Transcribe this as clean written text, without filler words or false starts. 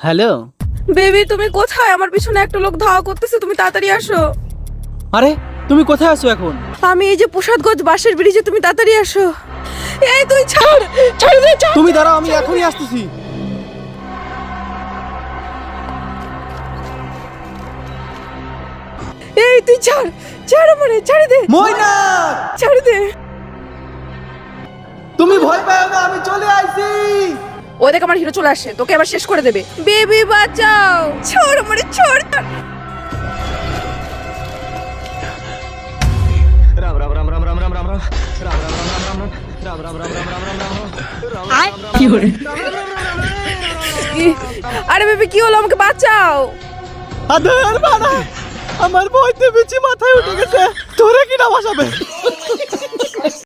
Hello. Baby তুমি কোথায়? আমার পিছনে একটা লোক ধাওয়া করতেছে, তুমি তাড়াতাড়ি আসো। আরে তুমি কোথায় আছো এখন? আমি এই যে প্রসাদগঞ্জ বাসের ব্রিজে, তুমি তাড়াতাড়ি আসো। এই তুই ছাড়, ছাড় দে, ছাড়। তুমি দাঁড়াও, আমি এখনই আসতেছি। এই তুই ছাড়, ছাড় আমারে, ছাড় দে ময়না, ছাড় দে। তুমি ভয় পাও না, আমি চলে আইছি। ও দেখ আমার হিরো চলে আসে, তোকে আবার শেষ করে দেবে। বেবি বাঁচাও, ছাড় আমারে, ছাড়। আরে বেবি কি হলো, আমাকে বাঁচাও। আদার বানা, আমার ভয়তে বেশি মাথায় উঠে গেছে। তোরে কি না বাঁচাবে?